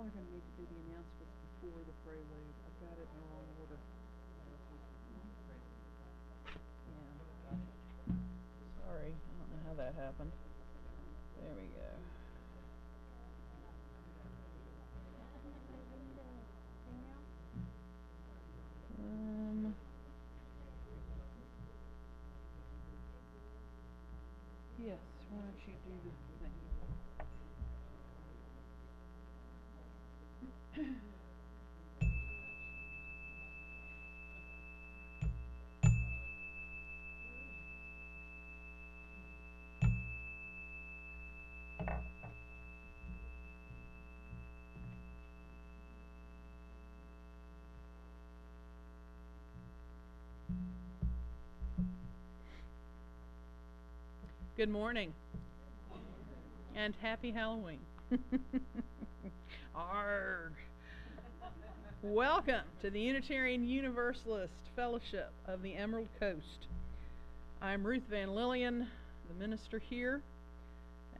probably going to need to do the announcements before the prelude. I've got it in the wrong order. Yeah. Sorry, I don't know how that happened. There we go. Um, yes, why don't you do the thing? Good morning and happy Halloween. Arg. Welcome to the Unitarian Universalist Fellowship of the Emerald Coast. I'm Ruth Van Lillian, the minister here,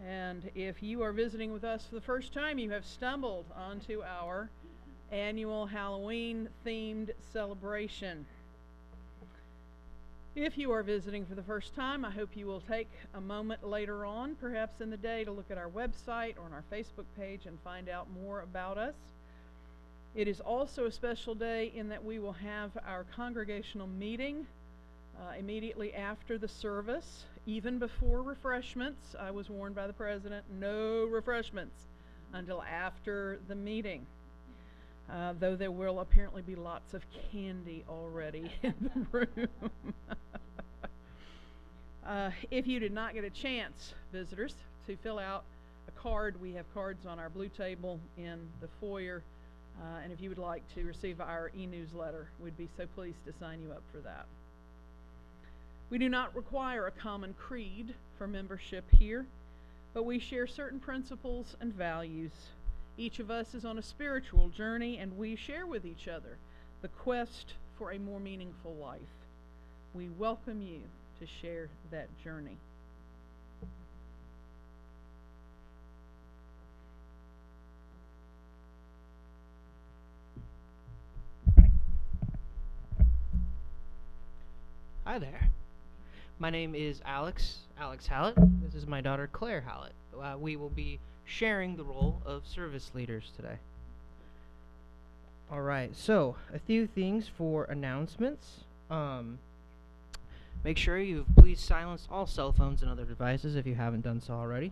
and if you are visiting with us for the first time, you have stumbled onto our annual Halloween themed celebration. If you are visiting for the first time, I hope you will take a moment later on, perhaps in the day, to look at our website or on our Facebook page and find out more about us. It is also a special day in that we will have our congregational meeting immediately after the service, even before refreshments. I was warned by the president, no refreshments until after the meeting. Though there will apparently be lots of candy already in the room. If you did not get a chance, visitors, to fill out a card, we have cards on our blue table in the foyer. And if you would like to receive our e-newsletter, we'd be so pleased to sign you up for that. We do not require a common creed for membership here, but we share certain principles and values. Each of us is on a spiritual journey, and we share with each other the quest for a more meaningful life. We welcome you to share that journey. Hi there. My name is Alex Hallett. This is my daughter, Claire Hallett. We will be sharing the role of service leaders today. Alright, so a few things for announcements. Make sure you've please silenced all cell phones and other devices if you haven't done so already.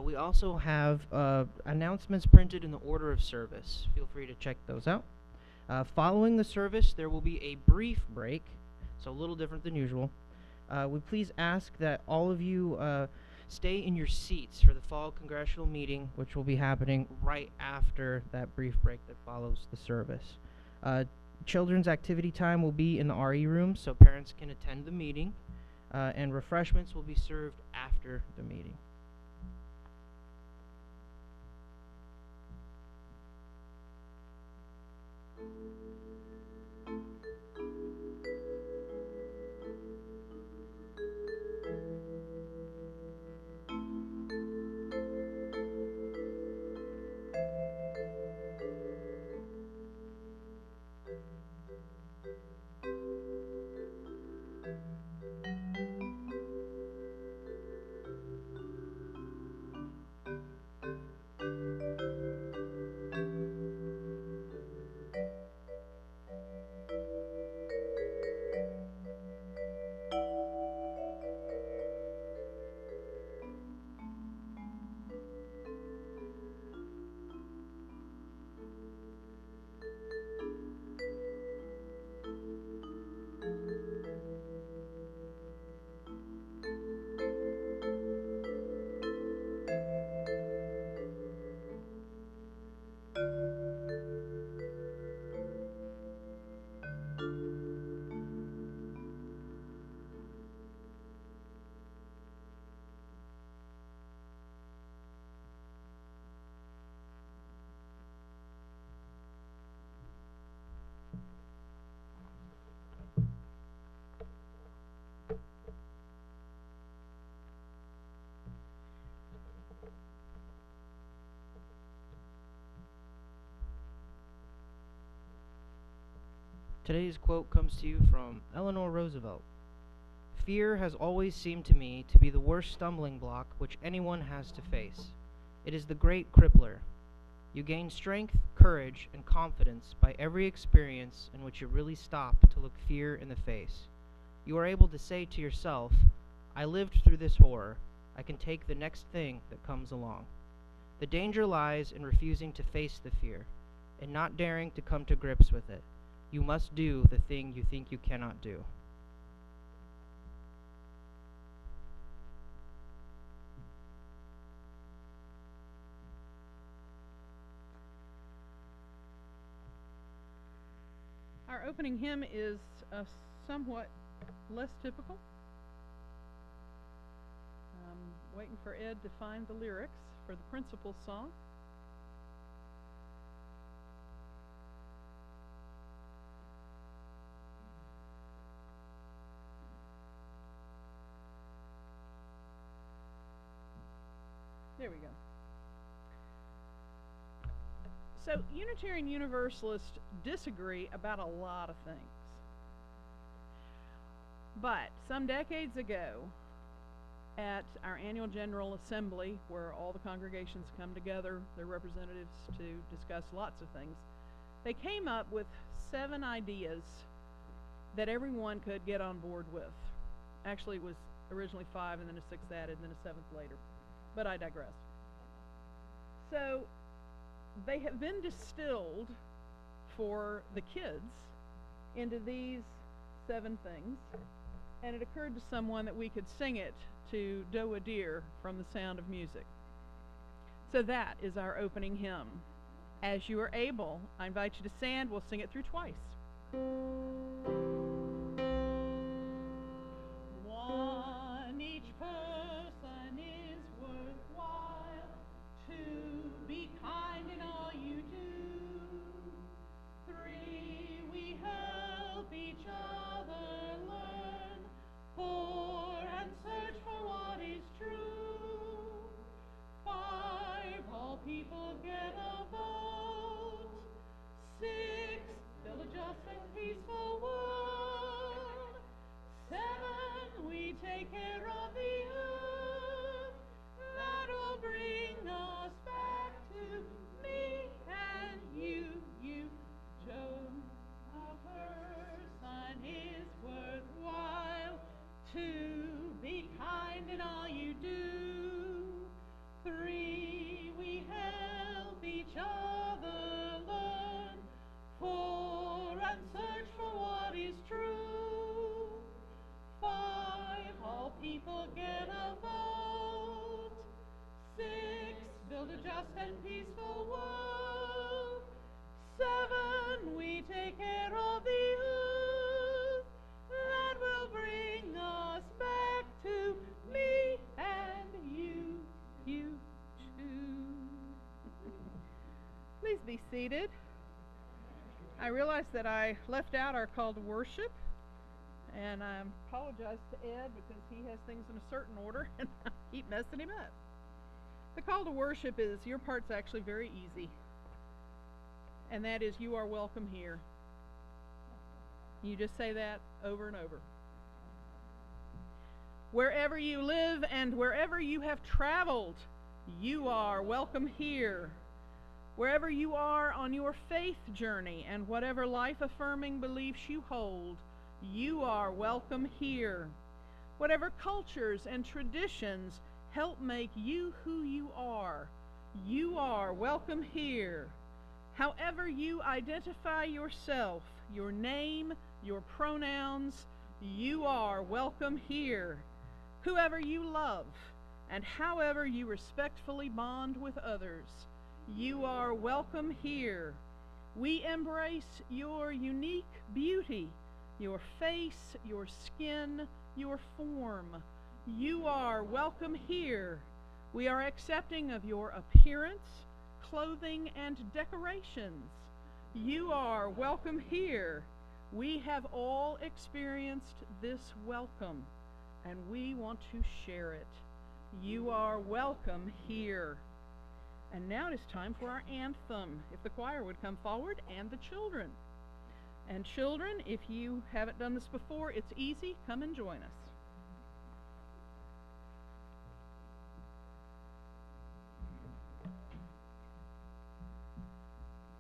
We also have announcements printed in the order of service. Feel free to check those out. Following the service, there will be a brief break, so a little different than usual. We please ask that all of you stay in your seats for the fall congressional meeting, which will be happening right after that brief break that follows the service. Children's activity time will be in the RE room, so parents can attend the meeting, and refreshments will be served after the meeting. Today's quote comes to you from Eleanor Roosevelt. Fear has always seemed to me to be the worst stumbling block which anyone has to face. It is the great crippler. You gain strength, courage, and confidence by every experience in which you really stop to look fear in the face. You are able to say to yourself, I lived through this horror. I can take the next thing that comes along. The danger lies in refusing to face the fear, and not daring to come to grips with it. You must do the thing you think you cannot do. Our opening hymn is somewhat less typical. Waiting for Ed to find the lyrics for the principal song. There we go. So, Unitarian Universalists disagree about a lot of things. But some decades ago, at our annual General Assembly, where all the congregations come together, their representatives, to discuss lots of things, they came up with 7 ideas that everyone could get on board with. Actually, it was originally 5, and then a 6th added, and then a 7th later. But I digress. So, they have been distilled for the kids into these 7 things, and it occurred to someone that we could sing it to Doe a Deer from The Sound of Music. So that is our opening hymn. As you are able, I invite you to stand. We'll sing it through twice. One, each person is worthwhile. 2, be kind in all you do. 3, we help each other learn. 4, and search for what is true. 5, all people get a vote. 6, build a just and peaceful world. 7, we take care of the earth. That will bring us back to me and you. Joan, a person is worthwhile. 2, be kind in all you do. 3, we help each other learn. 4, and search for what is true. 5, all people get a vote. 6, build a just and peaceful world. 7, we take care of the earth. That will bring us back to me and you too. Please be seated. I realize that I left out our call to worship, and I apologize to Ed because he has things in a certain order and I keep messing him up. The call to worship is, your part's actually very easy, and that is, you are welcome here. You just say that over and over. Wherever you live and wherever you have traveled, you are welcome here. Wherever you are on your faith journey and whatever life-affirming beliefs you hold, you are welcome here. Whatever cultures and traditions help make you who you are welcome here. However you identify yourself, your name, your pronouns, you are welcome here. Whoever you love and however you respectfully bond with others, you are welcome here. We embrace your unique beauty, your face, your skin, your form. You are welcome here. We are accepting of your appearance, clothing, and decorations. You are welcome here. We have all experienced this welcome, and we want to share it. You are welcome here. And now it is time for our anthem. If the choir would come forward, and the children. And children, if you haven't done this before, it's easy. Come and join us.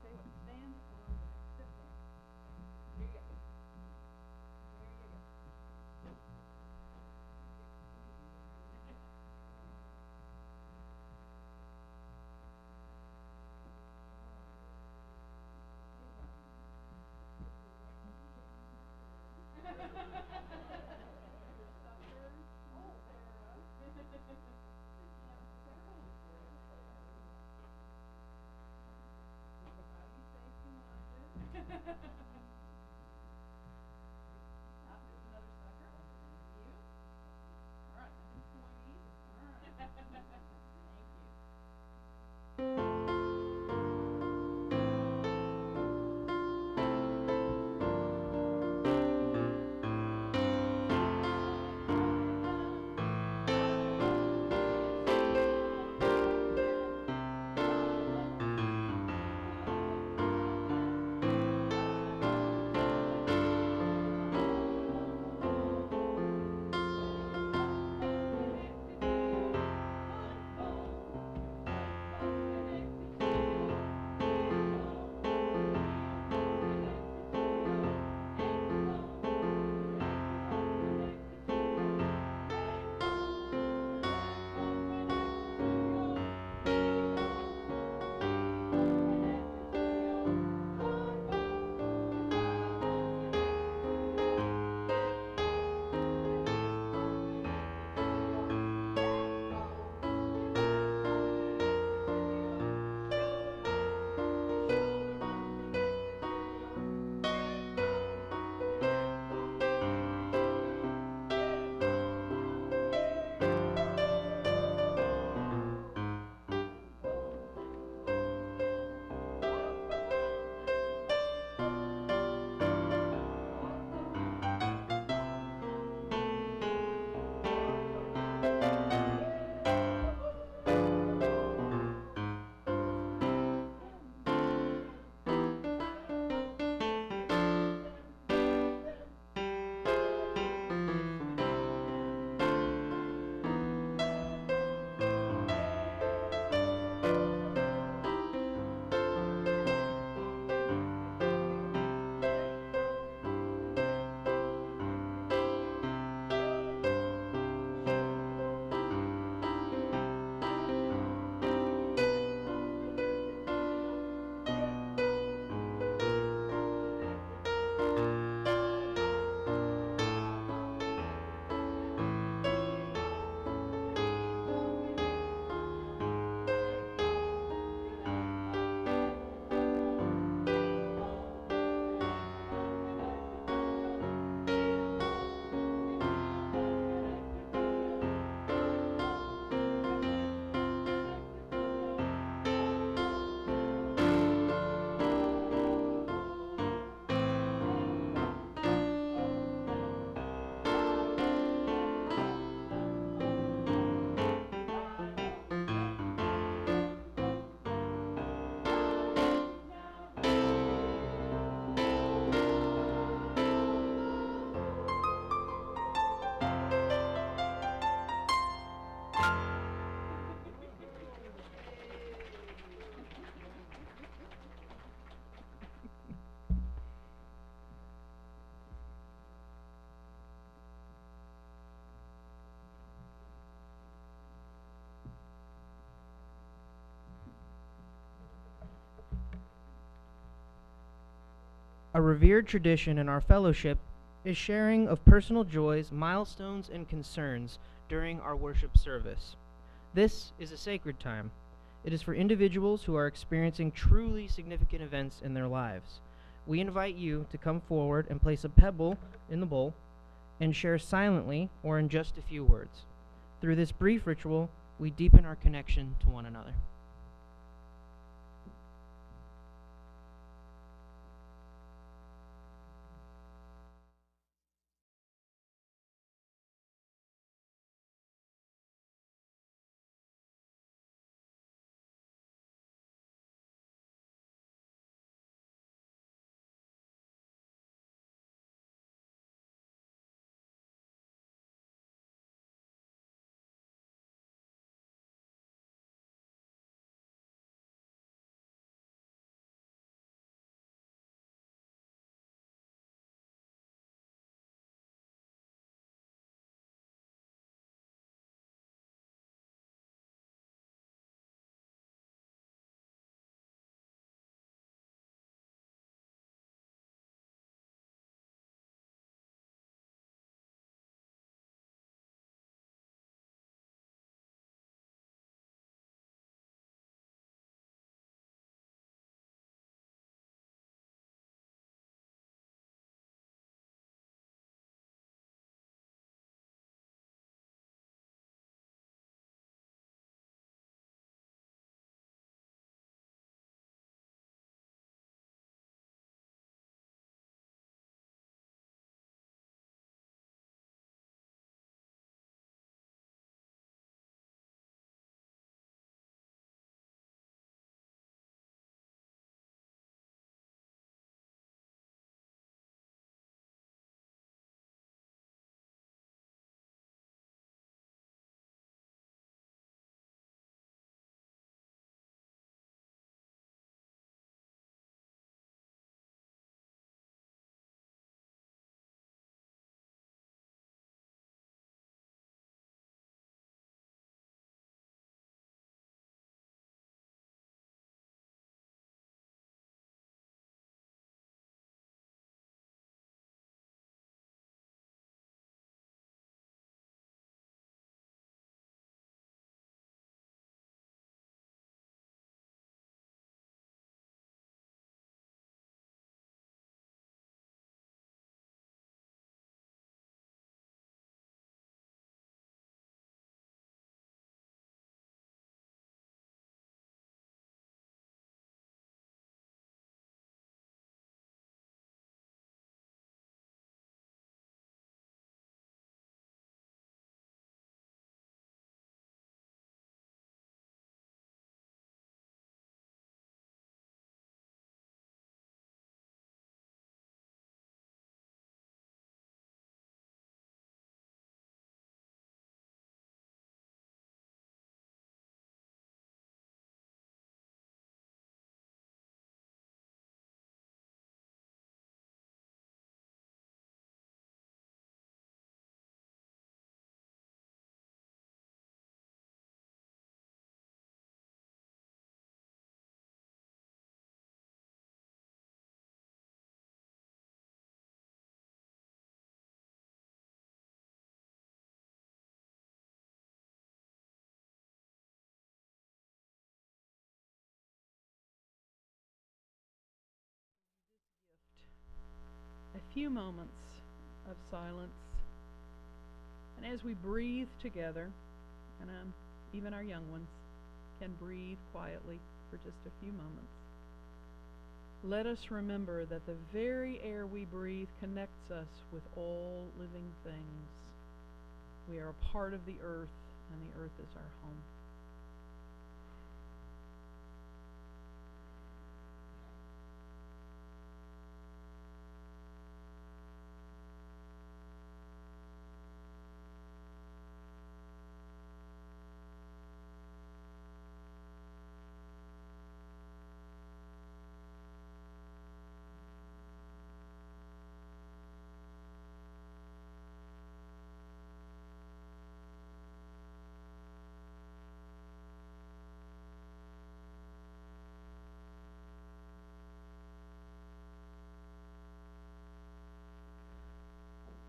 Okay, what, stand on the next step down. There you go. There you go. There's another sucker. Thank you. All right, nothing pointy. All right. Thank you. A revered tradition in our fellowship is sharing of personal joys, milestones, and concerns during our worship service. This is a sacred time. It is for individuals who are experiencing truly significant events in their lives. We invite you to come forward and place a pebble in the bowl and share silently or in just a few words. Through this brief ritual, we deepen our connection to one another. few moments of silence. And as we breathe together, and even our young ones can breathe quietly for just a few moments, let us remember that the very air we breathe connects us with all living things. We are a part of the earth, and the earth is our home.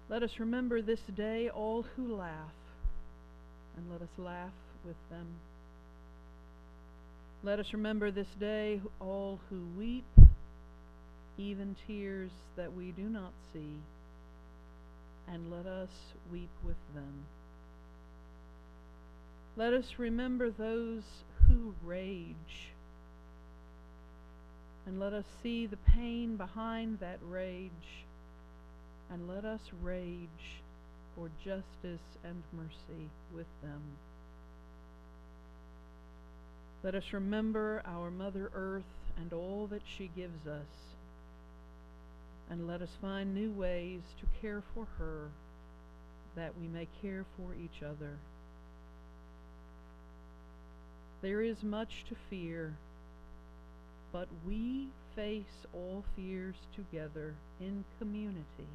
Let us remember this day all who laugh, and let us laugh with them. Let us remember this day all who weep, even tears that we do not see, and let us weep with them. Let us remember those who rage, and let us see the pain behind that rage, and let us rage for justice and mercy with them. Let us remember our Mother Earth and all that she gives us, and let us find new ways to care for her, that we may care for each other. There is much to fear, but we face all fears together in community.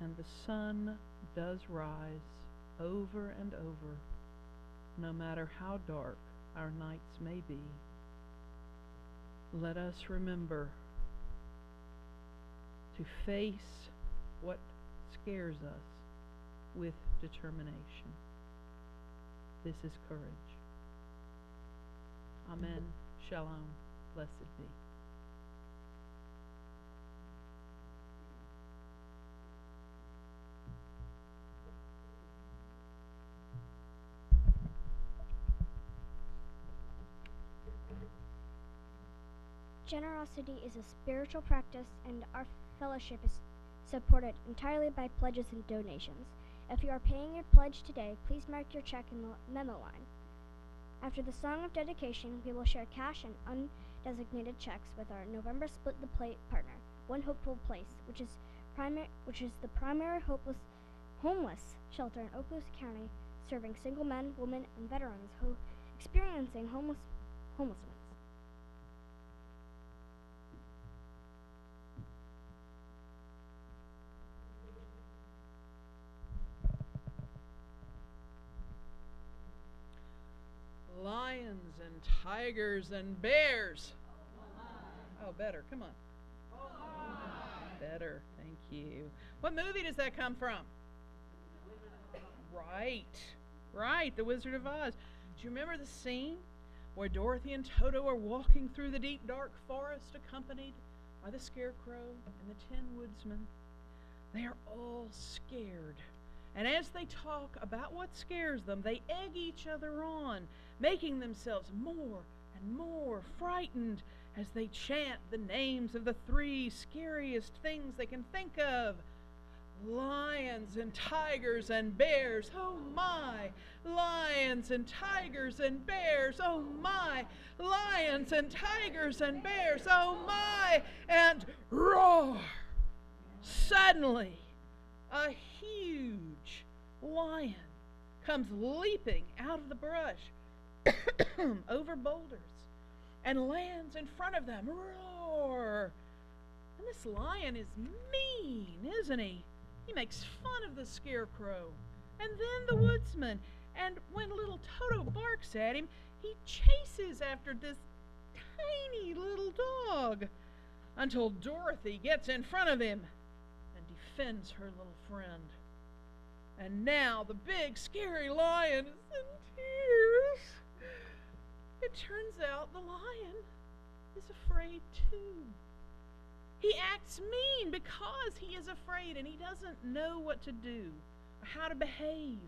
And the sun does rise over and over, no matter how dark our nights may be. Let us remember to face what scares us with determination. This is courage. Amen. Shalom. Blessed be. Generosity is a spiritual practice, and our fellowship is supported entirely by pledges and donations. If you are paying your pledge today, please mark your check in the memo line. After the song of dedication, we will share cash and undesignated checks with our November Split the Plate partner, One Hopeful Place, which is the primary homeless shelter in Okaloosa County, serving single men, women, and veterans who experiencing homelessness. Lions and tigers and bears. Oh, better. Come on. Better. Thank you. What movie does that come from? Right. The Wizard of Oz. Do you remember the scene where Dorothy and Toto are walking through the deep, dark forest accompanied by the Scarecrow and the Tin Woodsman? They are all scared. And as they talk about what scares them, they egg each other on, making themselves more and more frightened as they chant the names of the three scariest things they can think of. Lions and tigers and bears, oh my! Lions and tigers and bears, oh my! Lions and tigers and bears, oh my! And roar! Suddenly, a huge lion comes leaping out of the brush over boulders and lands in front of them. Roar! And this lion is mean, isn't he? He makes fun of the Scarecrow and then the Woodsman. And when little Toto barks at him, he chases after this tiny little dog until Dorothy gets in front of him and defends her little friend. And now the big scary lion is in tears. It turns out the lion is afraid too. He acts mean because he is afraid and he doesn't know what to do or how to behave.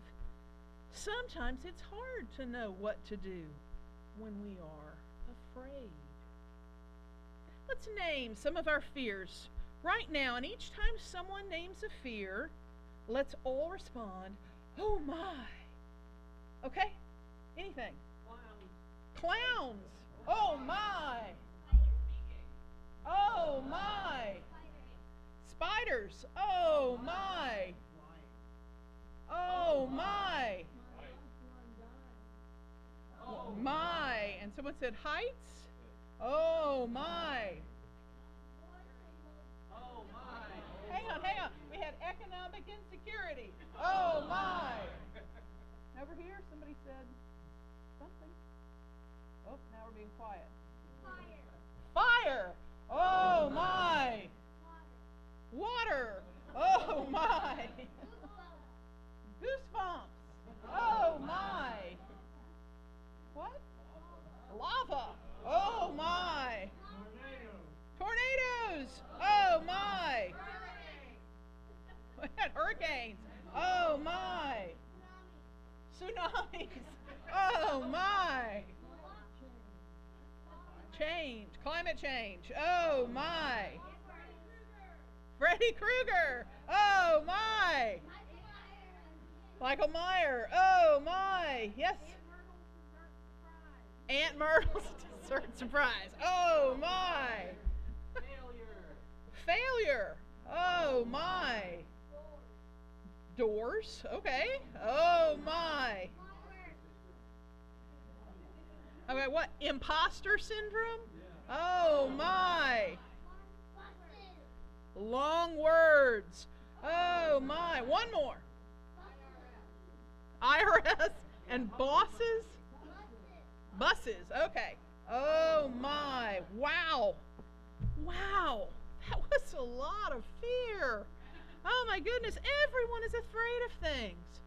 Sometimes it's hard to know what to do when we are afraid. Let's name some of our fears right now, and each time someone names a fear, let's all respond, "Oh my." Okay? Anything? Clowns. Oh my. Oh my. Spiders. Oh my. Oh my. My. And someone said heights. Oh my. Hang on. We had economic insecurity. Oh my. Over here, somebody said something. Oh, now we're being quiet. Fire. Oh my. Water. Oh my. Goosebumps. Oh my. What? Lava. Oh my. Tornadoes. Oh my. Hurricanes. Oh my. Tsunamis. Oh my. Change. Climate change. Oh my. Freddy Krueger. Oh my. Michael Meyer. Oh my. Yes. Aunt Myrtle's dessert surprise. Oh my. Failure. Oh my. Doors. Okay. Oh my. Okay, what? Imposter syndrome? Oh my. Long words. Oh my. One more. IRS and bosses? Buses. Okay. Oh my. Wow. Wow. That was a lot of fear. Oh my goodness. Everyone is afraid of things.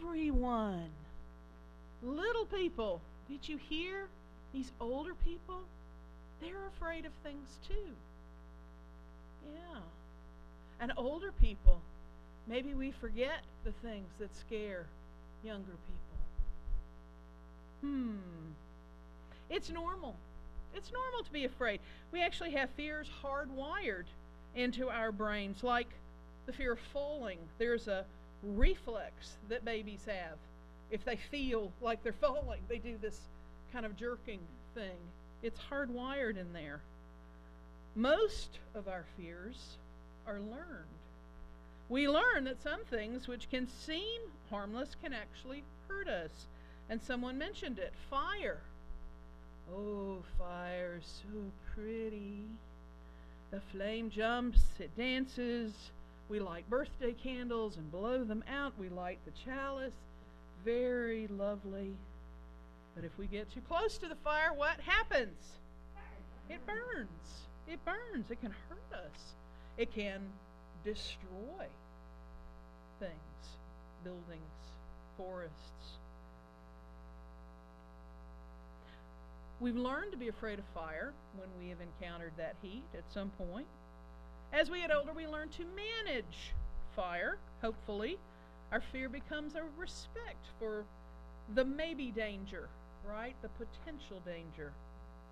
Everyone. Little people. Did you hear? These older people, they're afraid of things too. Yeah. And older people, maybe we forget the things that scare younger people. It's normal. It's normal to be afraid. We actually have fears hardwired into our brains, like the fear of falling. There's a reflex that babies have. If they feel like they're falling, they do this kind of jerking thing. It's hardwired in there. Most of our fears are learned. We learn that some things which can seem harmless can actually hurt us. And someone mentioned it, fire. Oh, fire, so pretty. The flame jumps, it dances. We light birthday candles and blow them out. We light the chalice. Very lovely. But if we get too close to the fire, what happens? It burns. It burns. It can hurt us. It can destroy things, buildings, forests. We've learned to be afraid of fire when we have encountered that heat at some point. As we get older, we learn to manage fire, hopefully. Our fear becomes a respect for the maybe danger, right? The potential danger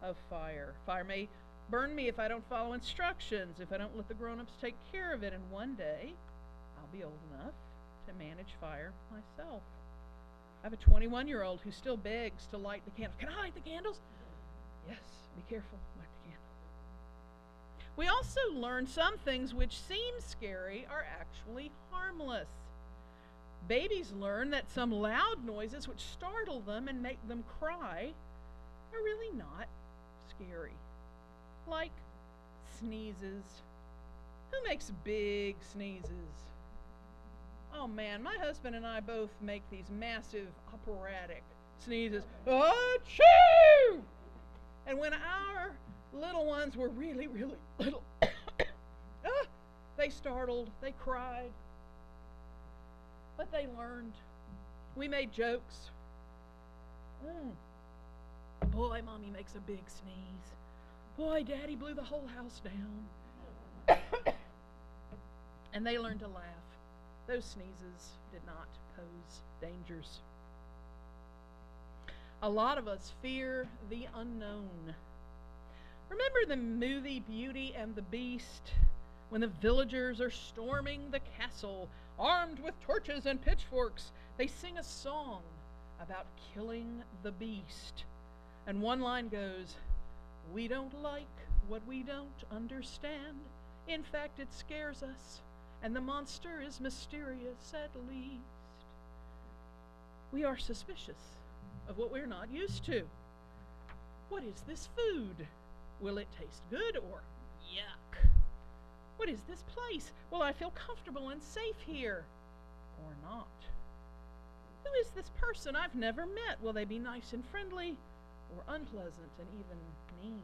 of fire. Fire may burn me if I don't follow instructions, if I don't let the grown-ups take care of it, and one day I'll be old enough to manage fire myself. I have a 21-year-old who still begs to light the candles. Can I light the candles? Yes, be careful, light the candle. We also learn some things which seem scary are actually harmless. Babies learn that some loud noises which startle them and make them cry are really not scary. Like sneezes. Who makes big sneezes? Oh man, my husband and I both make these massive operatic sneezes. Achoo! And when our little ones were really, really little, they startled, they cried. But they learned. We made jokes. Boy, Mommy makes a big sneeze. Boy, Daddy blew the whole house down. And they learned to laugh. Those sneezes did not pose dangers. A lot of us fear the unknown. Remember the movie Beauty and the Beast? When the villagers are storming the castle, armed with torches and pitchforks, they sing a song about killing the beast. And one line goes, "We don't like what we don't understand. In fact, it scares us, and the monster is mysterious at least." We are suspicious of what we're not used to. What is this food? Will it taste good or yuck? What is this place? Will I feel comfortable and safe here or not? Who is this person I've never met? Will they be nice and friendly or unpleasant and even mean?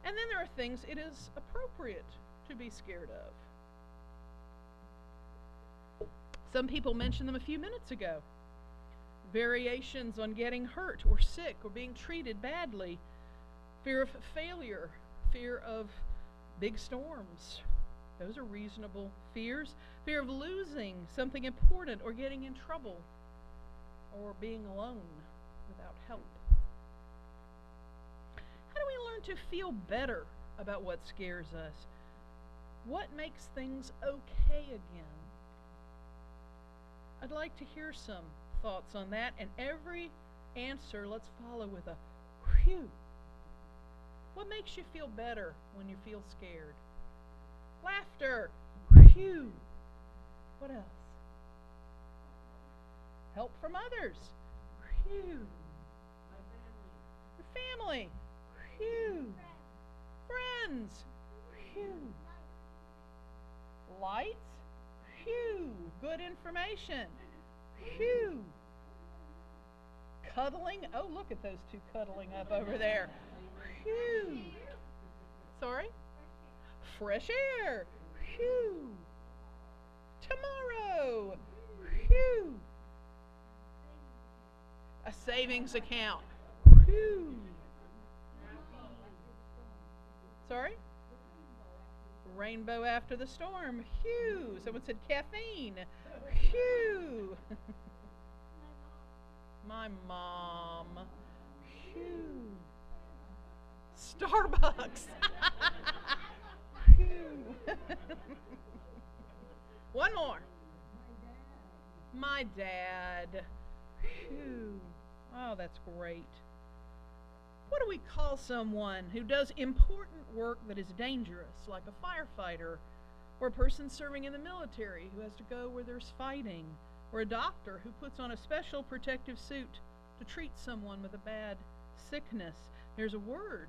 And then there are things it is appropriate to be scared of. Some people mentioned them a few minutes ago. Variations on getting hurt or sick or being treated badly. Fear of failure. Fear of big storms. Those are reasonable fears. Fear of losing something important or getting in trouble or being alone without help. How do we learn to feel better about what scares us? What makes things okay again? I'd like to hear some thoughts on that, and every answer let's follow with a whew. What makes you feel better when you feel scared? Laughter. Whew. What else? Help from others. Whew. Your family. Whew. Friends. Whew. Lights. Whew. Good information. Whew. Cuddling. Oh, look at those two cuddling up over there. Whew. Sorry? Fresh air. Whew. Tomorrow. Whew. A savings account. Whew. Sorry? Rainbow after the storm. Whew. Someone said caffeine. Whew. My mom. Phew. Starbucks. Phew. One more. My dad. Phew. Oh, that's great. What do we call someone who does important work that is dangerous, like a firefighter, or a person serving in the military who has to go where there's fighting, or a doctor who puts on a special protective suit to treat someone with a bad sickness? There's a word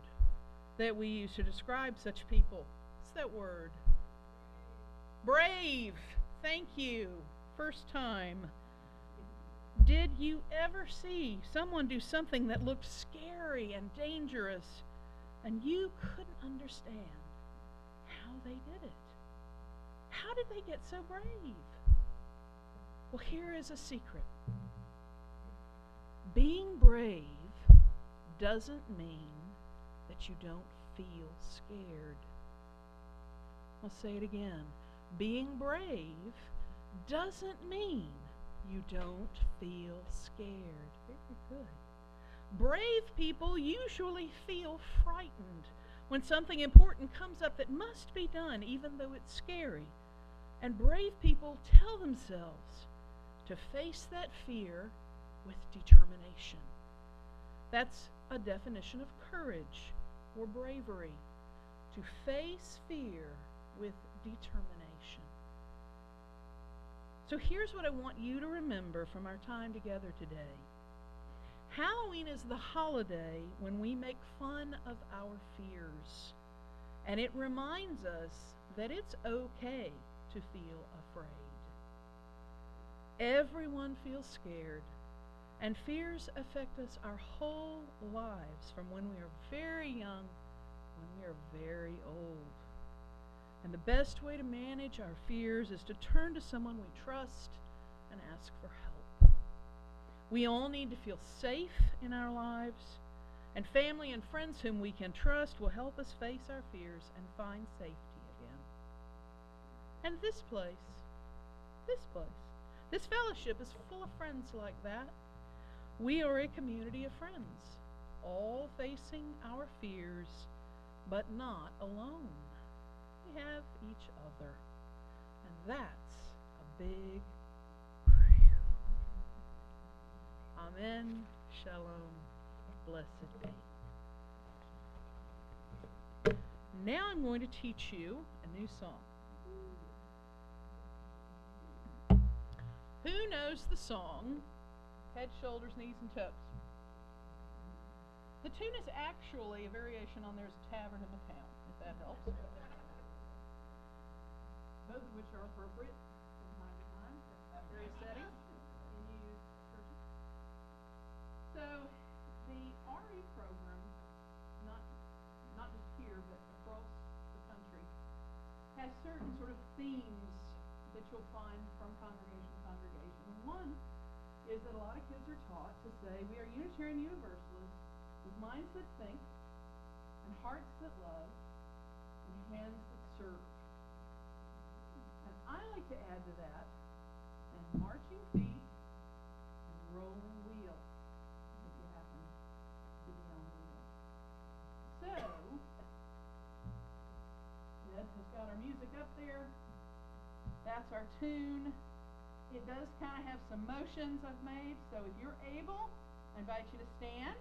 that we use to describe such people. What's that word? Brave. Thank you. First time. Did you ever see someone do something that looked scary and dangerous, and you couldn't understand how they did it? How did they get so brave? Well, here is a secret. Being brave doesn't mean that you don't feel scared. I'll say it again. Being brave doesn't mean you don't feel scared. Very good. Brave people usually feel frightened when something important comes up that must be done, even though it's scary. And brave people tell themselves to face that fear with determination. That's a definition of courage or bravery. To face fear with determination. So here's what I want you to remember from our time together today. Halloween is the holiday when we make fun of our fears. And it reminds us that it's okay to feel afraid. Everyone feels scared, and fears affect us our whole lives, from when we are very young when we are very old. And the best way to manage our fears is to turn to someone we trust and ask for help. We all need to feel safe in our lives, And family and friends whom we can trust will help us face our fears and find safety again. And this fellowship is full of friends like that. We are a community of friends, all facing our fears, but not alone. We have each other. And that's a big Amen, Shalom, blessed be. Now I'm going to teach you a new song. Who knows the song, Head, Shoulders, Knees, and Toes? The tune is actually a variation on There's a Tavern in the Town, if that helps. Both of which are appropriate from time to time at various settings in used churches. So, the RE program, not just here, but across the country, has certain sort of themes that you'll find from congregation to congregation. One is that a lot of kids are taught to say, we are Unitarian Universalists with minds that think, and hearts that love, and hands that serve. And I like to add to that, and marching feet and rolling wheel, if you happen to be on the wheel. So, Ed has got our music up there. That's our tune. It does kind of have some motions I've made, so if you're able, I invite you to stand,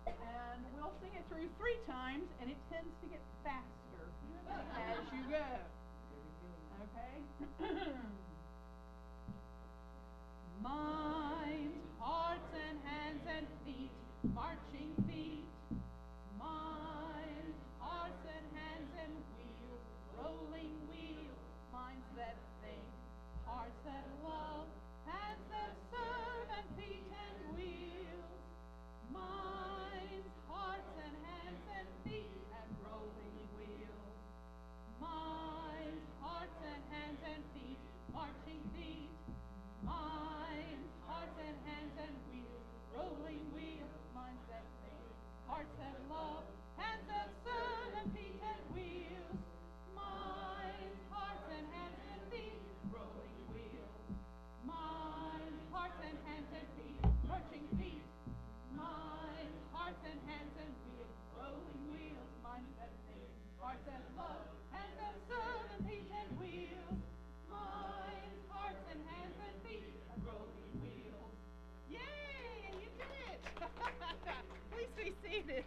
and we'll sing it through 3 times, and it tends to get faster as you go. Okay? Minds, hearts, and hands and feet, marching feet. Minds, hearts, and hands and wheels, rolling wheels. Minds that think, hearts that love, hands that serve, and feet and wheels. Minds, hearts, and hands and feet, and rolling wheels. Minds, hearts, and hands and feet, marching feet. Minds, hearts, and hands and wheels, rolling wheels. Minds that think, hearts that love, hands that serve, and feet and wheels. Minds, hearts, and hands and feet, rolling wheels. Minds, hearts, and hands and feet, marching feet. Minds, hearts, and hands and wheels, rolling wheels. Minds that think, hearts that love, hands that serve, and feet and wheels. Minds, hearts, and hands and feet, and rolling wheels. Yay! You did it! Please be seated.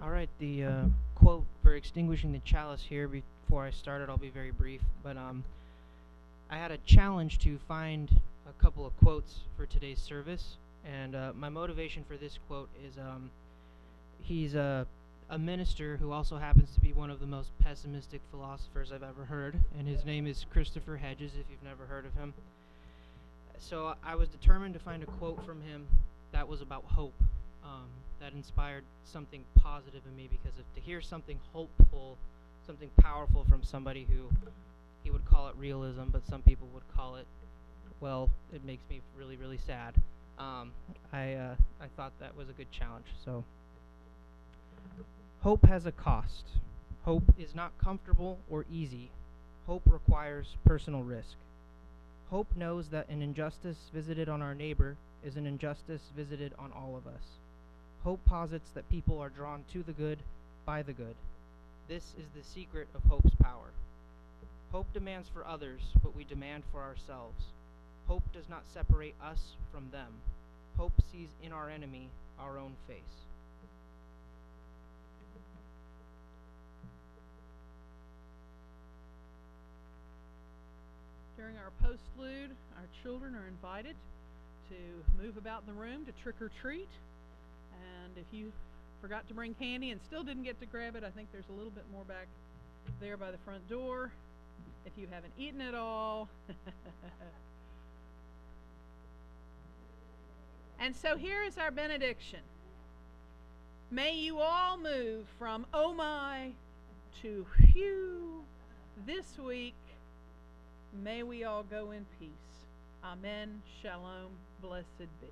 All right, the quote for extinguishing the chalice here. Before I started, I'll be very brief, but I had a challenge to find a couple of quotes for today's service, and my motivation for this quote is he's a minister who also happens to be one of the most pessimistic philosophers I've ever heard, and his name is Christopher Hedges, if you've never heard of him. So I was determined to find a quote from him that was about hope. That inspired something positive in me, because to hear something hopeful, something powerful from somebody who he would call it realism, but some people would call it, well, it makes me really, really sad. I thought that was a good challenge. So, hope has a cost. Hope is not comfortable or easy. Hope requires personal risk. Hope knows that an injustice visited on our neighbor is an injustice visited on all of us. Hope posits that people are drawn to the good by the good. This is the secret of hope's power. Hope demands for others, but we demand for ourselves. Hope does not separate us from them. Hope sees in our enemy our own face. During our postlude, our children are invited to move about the room to trick or treat. And if you forgot to bring candy and still didn't get to grab it, I think there's a little bit more back there by the front door. if you haven't eaten it all. And so here is our benediction. May you all move from oh my to phew this week. May we all go in peace. Amen. Shalom. Blessed be.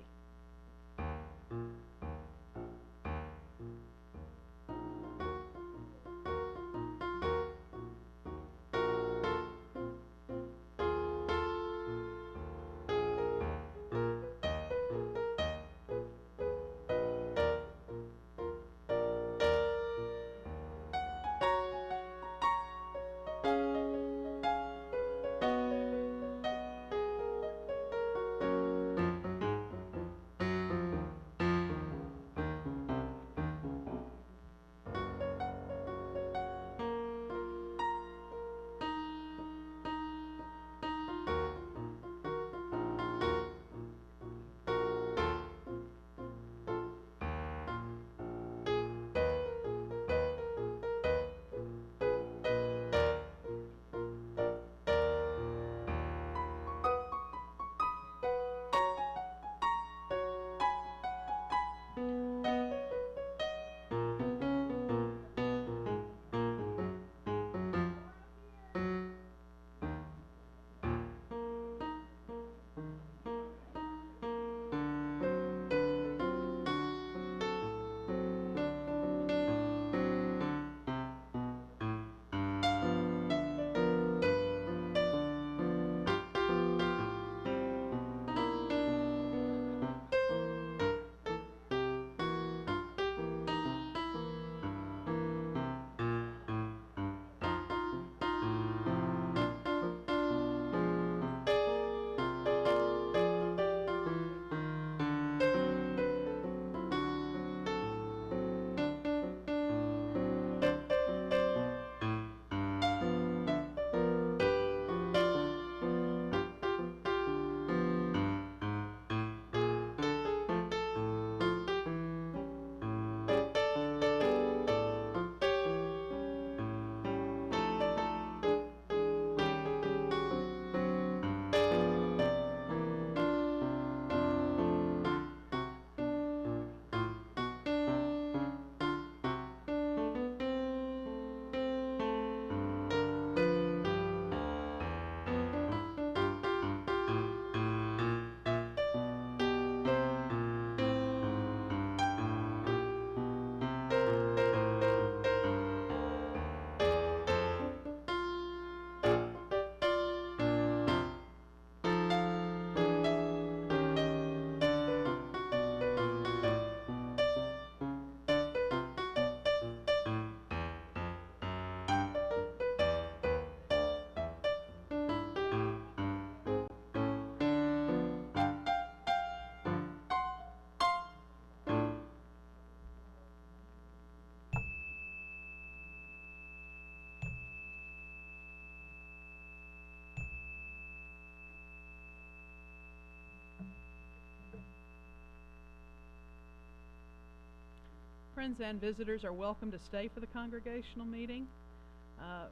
Friends and visitors are welcome to stay for the congregational meeting.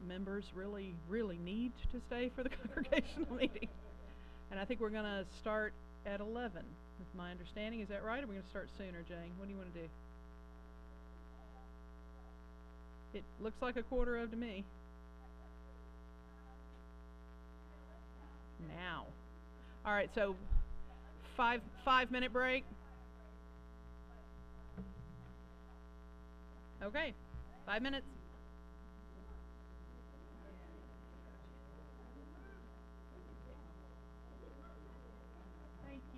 Members really need to stay for the congregational meeting. And I think we're going to start at 11, is my understanding. Is that right? Or are we going to start sooner, Jane? What do you want to do? It looks like 1/4 to me. Now. All right, so 5-minute break. Okay, 5 minutes.